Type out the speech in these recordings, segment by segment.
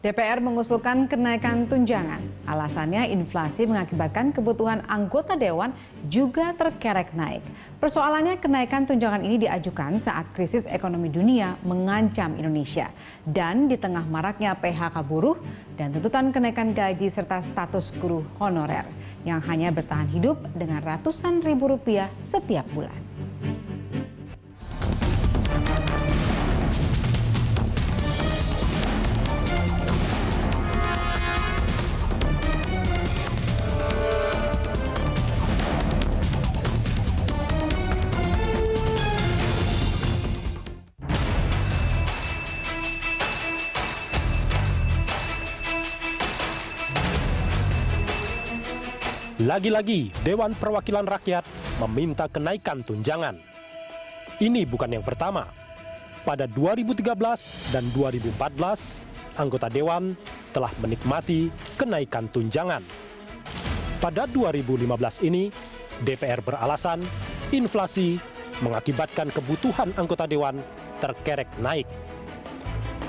DPR mengusulkan kenaikan tunjangan. Alasannya inflasi mengakibatkan kebutuhan anggota dewan juga terkerek naik. Persoalannya kenaikan tunjangan ini diajukan saat krisis ekonomi dunia mengancam Indonesia. Dan di tengah maraknya PHK buruh dan tuntutan kenaikan gaji serta status guru honorer yang hanya bertahan hidup dengan ratusan ribu rupiah setiap bulan. Lagi-lagi Dewan Perwakilan Rakyat meminta kenaikan tunjangan. Ini bukan yang pertama. Pada 2013 dan 2014, anggota Dewan telah menikmati kenaikan tunjangan. Pada 2015 ini, DPR beralasan inflasi mengakibatkan kebutuhan anggota Dewan terkerek naik.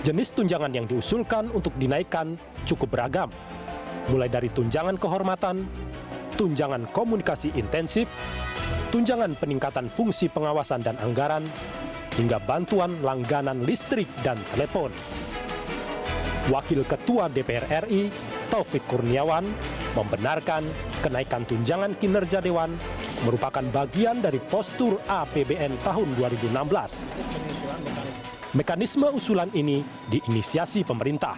Jenis tunjangan yang diusulkan untuk dinaikkan cukup beragam, mulai dari tunjangan kehormatan, tunjangan komunikasi intensif, tunjangan peningkatan fungsi pengawasan dan anggaran, hingga bantuan langganan listrik dan telepon. Wakil Ketua DPR RI, Taufik Kurniawan, membenarkan kenaikan tunjangan kinerja Dewan merupakan bagian dari postur APBN tahun 2016. Mekanisme usulan ini diinisiasi pemerintah.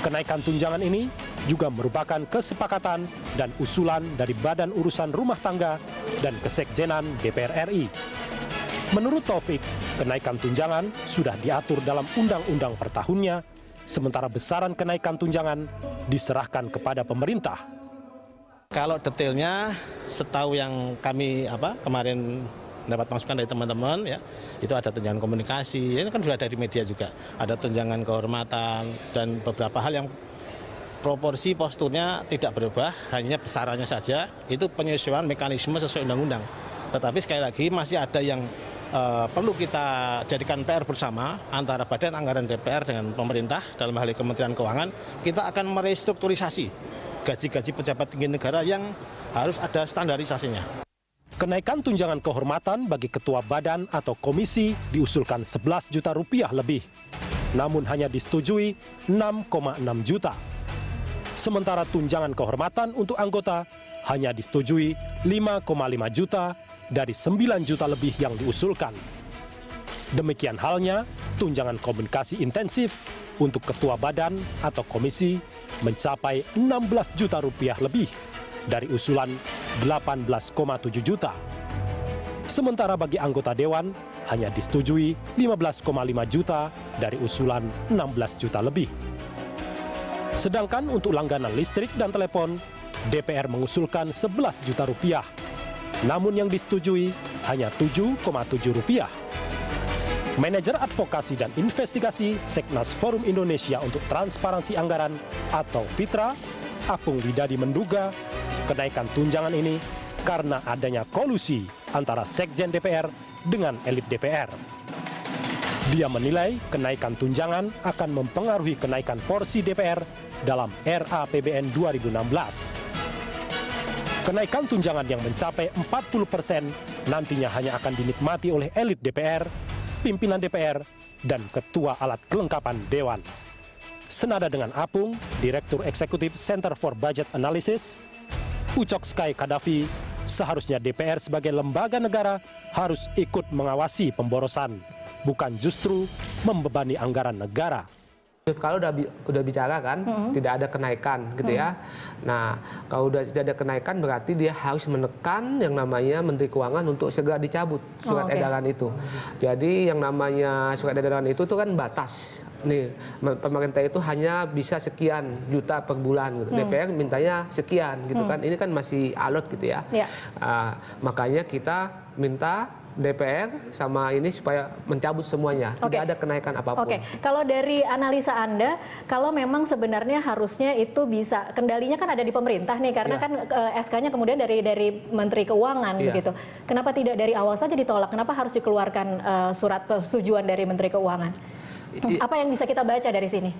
Kenaikan tunjangan ini juga merupakan kesepakatan dan usulan dari Badan Urusan Rumah Tangga dan Kesekjenan DPR RI. Menurut Taufik, kenaikan tunjangan sudah diatur dalam undang-undang per tahunnya, sementara besaran kenaikan tunjangan diserahkan kepada pemerintah. Kalau detailnya, setahu yang kami kemarin dapat masukan dari teman-teman, ya, itu ada tunjangan komunikasi, ini kan sudah dari media juga, ada tunjangan kehormatan dan beberapa hal yang proporsi posturnya tidak berubah, hanya besarannya saja, itu penyesuaian mekanisme sesuai undang-undang. Tetapi sekali lagi masih ada yang perlu kita jadikan PR bersama antara Badan Anggaran DPR dengan pemerintah, dalam hal ini Kementerian Keuangan. Kita akan merestrukturisasi gaji-gaji pejabat tinggi negara yang harus ada standarisasinya. Kenaikan tunjangan kehormatan bagi ketua badan atau komisi diusulkan 11 juta rupiah lebih, namun hanya disetujui 6,6 juta. Sementara tunjangan kehormatan untuk anggota hanya disetujui 5,5 juta dari 9 juta lebih yang diusulkan. Demikian halnya tunjangan komunikasi intensif untuk ketua badan atau komisi mencapai 16 juta rupiah lebih dari usulan 18,7 juta. Sementara bagi anggota dewan hanya disetujui 15,5 juta dari usulan 16 juta lebih. Sedangkan untuk langganan listrik dan telepon, DPR mengusulkan 11 juta rupiah. Namun yang disetujui hanya 7,7 rupiah. Manajer Advokasi dan Investigasi Seknas Forum Indonesia untuk Transparansi Anggaran atau FITRA, Apung Widadi menduga kenaikan tunjangan ini karena adanya kolusi antara Sekjen DPR dengan elit DPR. Dia menilai kenaikan tunjangan akan mempengaruhi kenaikan porsi DPR dalam RAPBN 2016. Kenaikan tunjangan yang mencapai 40% nantinya hanya akan dinikmati oleh elit DPR, pimpinan DPR, dan ketua alat kelengkapan Dewan. Senada dengan Apung, Direktur Eksekutif Center for Budget Analysis, Ucok Sky Kadafi, seharusnya DPR sebagai lembaga negara harus ikut mengawasi pemborosan, bukan justru membebani anggaran negara. Kalau udah bicara kan, tidak ada kenaikan gitu ya. Nah, kalau udah tidak ada kenaikan berarti dia harus menekan yang namanya Menteri Keuangan untuk segera dicabut surat edaran itu. Jadi yang namanya surat edaran itu tuh kan batas. Nih, pemerintah itu hanya bisa sekian juta per bulan gitu. DPR mintanya sekian gitu kan. Ini kan masih alot gitu ya. Makanya kita minta DPR sama ini supaya mencabut semuanya, tidak ada kenaikan apapun. Kalau dari analisa Anda, kalau memang sebenarnya harusnya itu bisa, kendalinya kan ada di pemerintah nih, karena kan SK-nya kemudian dari Menteri Keuangan begitu. Kenapa tidak dari awal saja ditolak? Kenapa harus dikeluarkan surat persetujuan dari Menteri Keuangan? Apa yang bisa kita baca dari sini?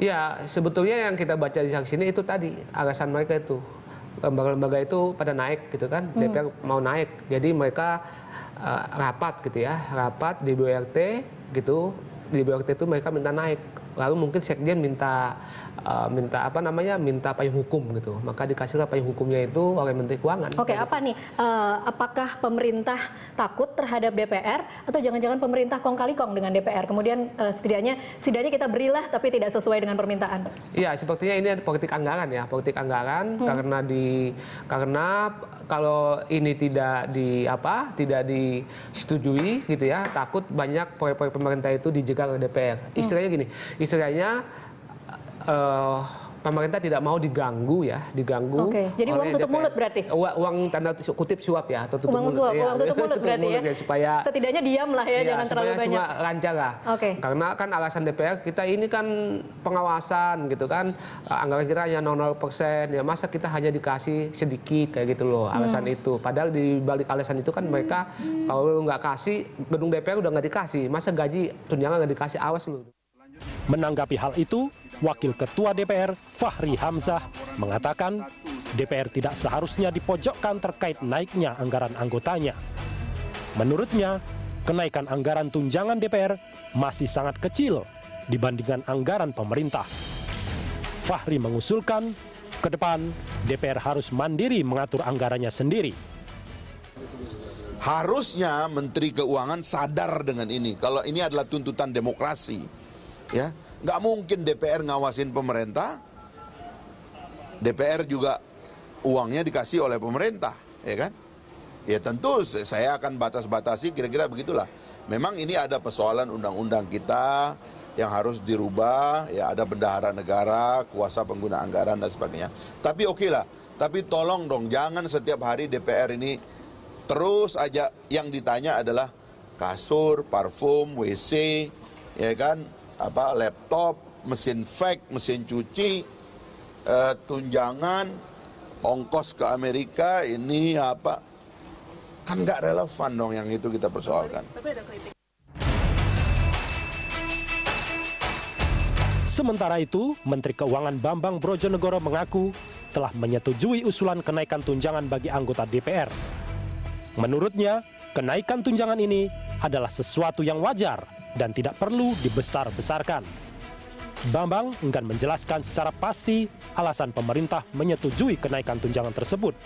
Ya, sebetulnya yang kita baca di sini itu tadi alasan mereka itu. Lembaga-lembaga itu pada naik gitu kan, DPR mau naik. Jadi mereka rapat gitu ya, rapat di BRT gitu. Di BRT itu mereka minta naik. Lalu mungkin sekjen minta payung hukum gitu. Maka dikasihlah payung hukumnya itu oleh Menteri Keuangan. Oke, apa nih? Apakah pemerintah takut terhadap DPR atau jangan-jangan pemerintah kong kali kong dengan DPR? Kemudian setidaknya kita berilah tapi tidak sesuai dengan permintaan. Iya, sepertinya ini ada politik anggaran ya, politik anggaran karena kalau ini tidak disetujui gitu ya, takut banyak proyek-proyek pemerintah itu dijegal oleh DPR. Istilahnya gini. Istilahnya pemerintah tidak mau diganggu. Oke. Jadi uang tutup mulut berarti? Uang tanda kutip suap ya, atau tutup mulut. Uang tutup mulut berarti ya? Supaya setidaknya diam lah ya, jangan terlalu banyak. Supaya lancar lah. Karena kan alasan DPR kita ini kan pengawasan gitu kan, anggaran kita hanya 0,0%, ya masa kita hanya dikasih sedikit kayak gitu loh alasan itu. Padahal di balik alasan itu kan mereka kalau nggak kasih, gedung DPR udah nggak dikasih, masa gaji tunjangan nggak dikasih, awas lu. Menanggapi hal itu, Wakil Ketua DPR Fahri Hamzah mengatakan DPR tidak seharusnya dipojokkan terkait naiknya anggaran anggotanya. Menurutnya, kenaikan anggaran tunjangan DPR masih sangat kecil dibandingkan anggaran pemerintah. Fahri mengusulkan ke depan DPR harus mandiri mengatur anggarannya sendiri. Harusnya Menteri Keuangan sadar dengan ini, kalau ini adalah tuntutan demokrasi. Ya, nggak mungkin DPR ngawasin pemerintah, DPR juga uangnya dikasih oleh pemerintah, ya kan? Ya tentu saya akan batas-batasi, kira-kira begitulah. Memang ini ada persoalan undang-undang kita yang harus dirubah, ya ada bendahara negara, kuasa pengguna anggaran dan sebagainya. Tapi oke lah, tapi tolong dong jangan setiap hari DPR ini terus aja yang ditanya adalah kasur, parfum, WC, ya kan? Laptop, mesin fax, mesin cuci, tunjangan, ongkos ke Amerika, ini apa, kan nggak relevan dong yang itu kita persoalkan. Sementara itu, Menteri Keuangan Bambang Brojonegoro mengaku telah menyetujui usulan kenaikan tunjangan bagi anggota DPR. Menurutnya, kenaikan tunjangan ini adalah sesuatu yang wajar dan tidak perlu dibesar-besarkan. Bambang enggan menjelaskan secara pasti alasan pemerintah menyetujui kenaikan tunjangan tersebut.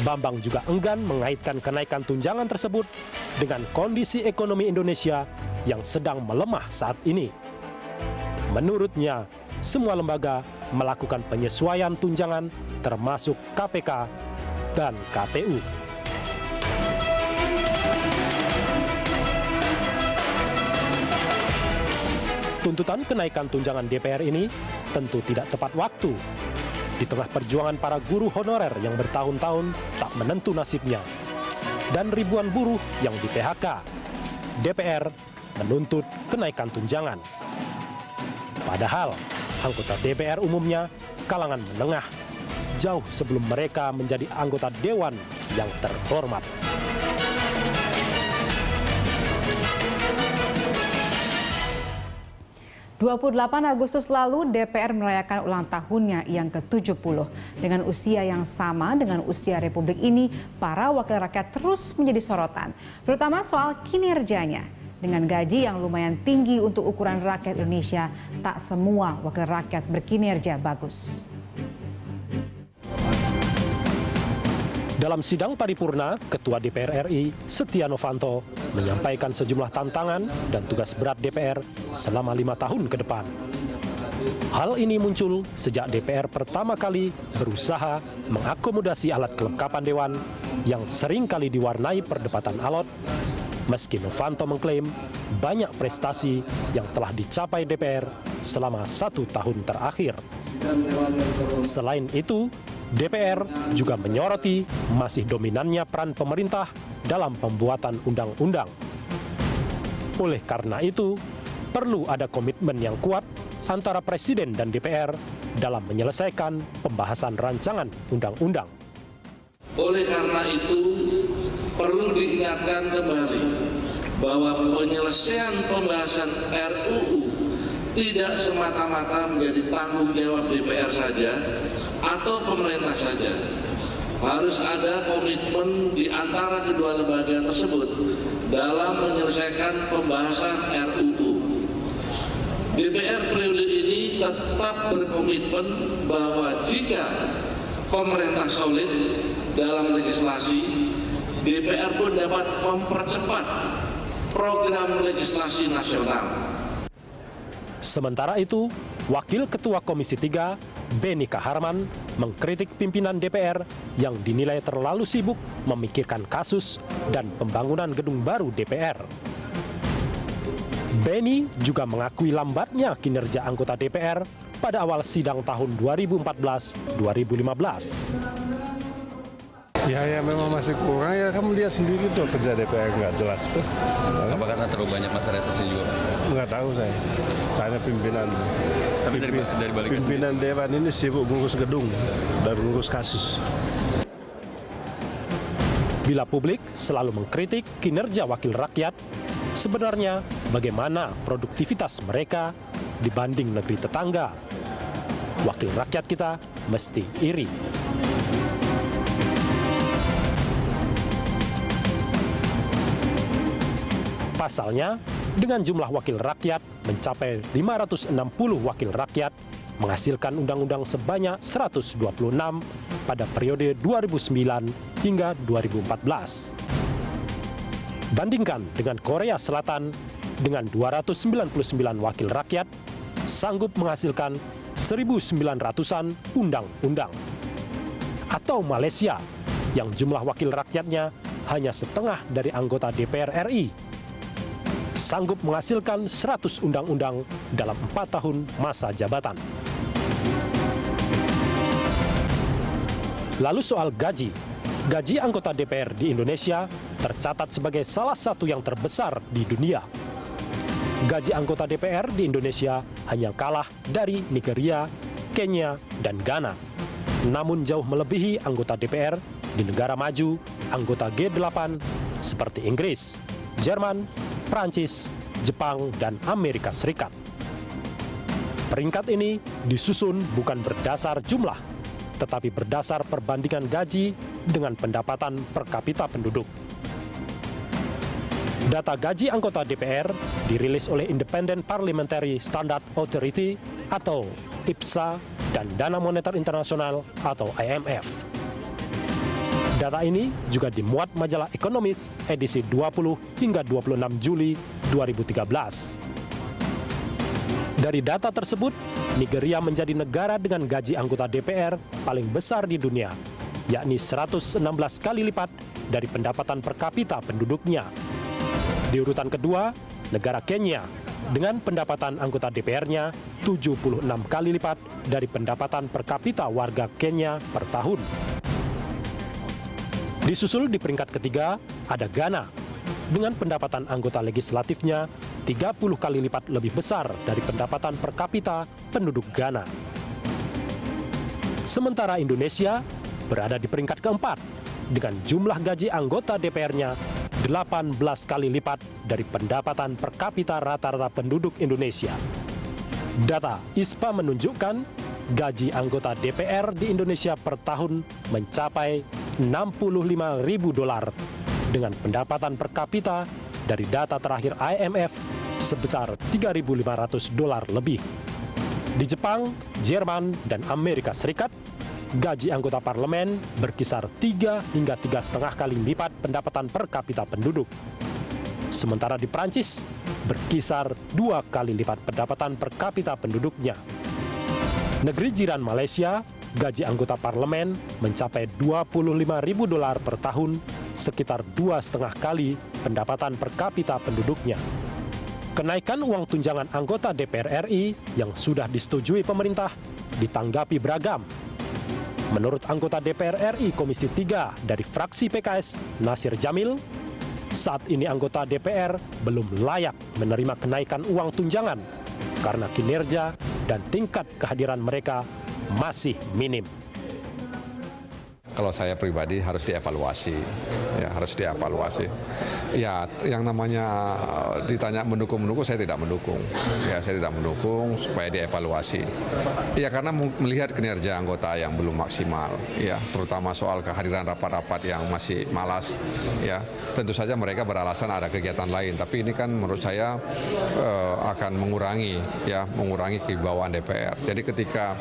Bambang juga enggan mengaitkan kenaikan tunjangan tersebut dengan kondisi ekonomi Indonesia yang sedang melemah saat ini. Menurutnya, semua lembaga melakukan penyesuaian tunjangan termasuk KPK dan KPU. Tuntutan kenaikan tunjangan DPR ini tentu tidak tepat waktu. Di tengah perjuangan para guru honorer yang bertahun-tahun tak menentu nasibnya. Dan ribuan buruh yang di PHK. DPR menuntut kenaikan tunjangan. Padahal, anggota DPR umumnya kalangan menengah. Jauh sebelum mereka menjadi anggota dewan yang terhormat. 28 Agustus lalu DPR merayakan ulang tahunnya yang ke-70. Dengan usia yang sama dengan usia Republik ini, para wakil rakyat terus menjadi sorotan, terutama soal kinerjanya. Dengan gaji yang lumayan tinggi untuk ukuran rakyat Indonesia, tak semua wakil rakyat berkinerja bagus. Dalam sidang paripurna, Ketua DPR RI Setia Novanto menyampaikan sejumlah tantangan dan tugas berat DPR selama 5 tahun ke depan. Hal ini muncul sejak DPR pertama kali berusaha mengakomodasi alat kelengkapan Dewan yang sering kali diwarnai perdebatan alot, meski Novanto mengklaim banyak prestasi yang telah dicapai DPR selama 1 tahun terakhir. Selain itu, DPR juga menyoroti masih dominannya peran pemerintah dalam pembuatan undang-undang. Oleh karena itu, perlu ada komitmen yang kuat antara Presiden dan DPR dalam menyelesaikan pembahasan rancangan undang-undang. Oleh karena itu, perlu diingatkan kembali bahwa penyelesaian pembahasan RUU tidak semata-mata menjadi tanggung jawab DPR saja atau pemerintah saja. Harus ada komitmen di antara kedua lembaga tersebut dalam menyelesaikan pembahasan RUU. DPR periode ini tetap berkomitmen bahwa jika pemerintah solid dalam legislasi, DPR pun dapat mempercepat program legislasi nasional. Sementara itu, Wakil Ketua Komisi 3, Beni Kaharman, mengkritik pimpinan DPR yang dinilai terlalu sibuk memikirkan kasus dan pembangunan gedung baru DPR. Beni juga mengakui lambatnya kinerja anggota DPR pada awal sidang tahun 2014-2015. Ya memang masih kurang, ya kamu lihat sendiri tuh kerja DPR nggak jelas tuh. Apa karena terlalu banyak masa resesnya juga? Nggak tahu saya, karena pimpinan. Tapi dari balik pimpinan Dewan ini sibuk ngurus gedung dan ngurus kasus. Bila publik selalu mengkritik kinerja wakil rakyat, sebenarnya bagaimana produktivitas mereka dibanding negeri tetangga? Wakil rakyat kita mesti iri. Pasalnya, dengan jumlah wakil rakyat mencapai 560 wakil rakyat, menghasilkan undang-undang sebanyak 126 pada periode 2009 hingga 2014. Bandingkan dengan Korea Selatan dengan 299 wakil rakyat, sanggup menghasilkan 1.900-an undang-undang. Atau Malaysia, yang jumlah wakil rakyatnya hanya setengah dari anggota DPR RI, sanggup menghasilkan 100 undang-undang dalam 4 tahun masa jabatan. Lalu soal gaji. Gaji anggota DPR di Indonesia tercatat sebagai salah satu yang terbesar di dunia. Gaji anggota DPR di Indonesia hanya kalah dari Nigeria, Kenya, dan Ghana. Namun jauh melebihi anggota DPR di negara maju, anggota G8 seperti Inggris, Jerman, Prancis, Jepang, dan Amerika Serikat. Peringkat ini disusun bukan berdasar jumlah, tetapi berdasar perbandingan gaji dengan pendapatan per kapita penduduk. Data gaji anggota DPR dirilis oleh Independent Parliamentary Standard Authority atau IPSA dan Dana Moneter Internasional atau IMF. Data ini juga dimuat majalah Economist edisi 20 hingga 26 Juli 2013. Dari data tersebut, Nigeria menjadi negara dengan gaji anggota DPR paling besar di dunia, yakni 116 kali lipat dari pendapatan per kapita penduduknya. Di urutan kedua, negara Kenya dengan pendapatan anggota DPR-nya 76 kali lipat dari pendapatan per kapita warga Kenya per tahun. Disusul di peringkat ketiga ada Ghana dengan pendapatan anggota legislatifnya 30 kali lipat lebih besar dari pendapatan per kapita penduduk Ghana. Sementara Indonesia berada di peringkat keempat dengan jumlah gaji anggota DPR-nya 18 kali lipat dari pendapatan per kapita rata-rata penduduk Indonesia. Data ISPA menunjukkan gaji anggota DPR di Indonesia per tahun mencapai $65.000 dengan pendapatan per kapita dari data terakhir IMF sebesar $3.500 lebih. Di Jepang, Jerman, dan Amerika Serikat, gaji anggota parlemen berkisar 3 hingga 3,5 kali lipat pendapatan per kapita penduduk. Sementara di Prancis, berkisar 2 kali lipat pendapatan per kapita penduduknya. Negeri jiran Malaysia, gaji anggota parlemen mencapai $25.000 per tahun, sekitar 2,5 kali pendapatan per kapita penduduknya. Kenaikan uang tunjangan anggota DPR RI yang sudah disetujui pemerintah ditanggapi beragam. Menurut anggota DPR RI Komisi 3 dari fraksi PKS, Nasir Jamil, saat ini anggota DPR belum layak menerima kenaikan uang tunjangan karena kinerja dan tingkat kehadiran mereka masih minim. Kalau saya pribadi harus dievaluasi, ya harus dievaluasi. Ya, yang namanya ditanya mendukung, saya tidak mendukung. Ya, saya tidak mendukung supaya dievaluasi. Ya, karena melihat kinerja anggota yang belum maksimal, ya, terutama soal kehadiran rapat-rapat yang masih malas, ya. Tentu saja mereka beralasan ada kegiatan lain, tapi ini kan menurut saya akan mengurangi kewibawaan DPR. Jadi ketika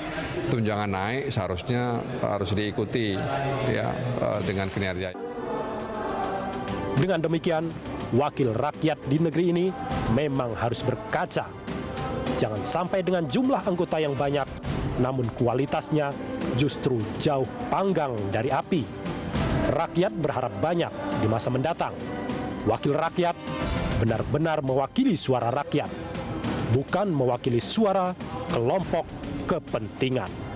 tunjangan naik, seharusnya harus diikuti ya dengan kinerja. Dengan demikian, wakil rakyat di negeri ini memang harus berkaca. Jangan sampai dengan jumlah anggota yang banyak, namun kualitasnya justru jauh panggang dari api. Rakyat berharap banyak di masa mendatang. Wakil rakyat benar-benar mewakili suara rakyat, bukan mewakili suara kelompok kepentingan.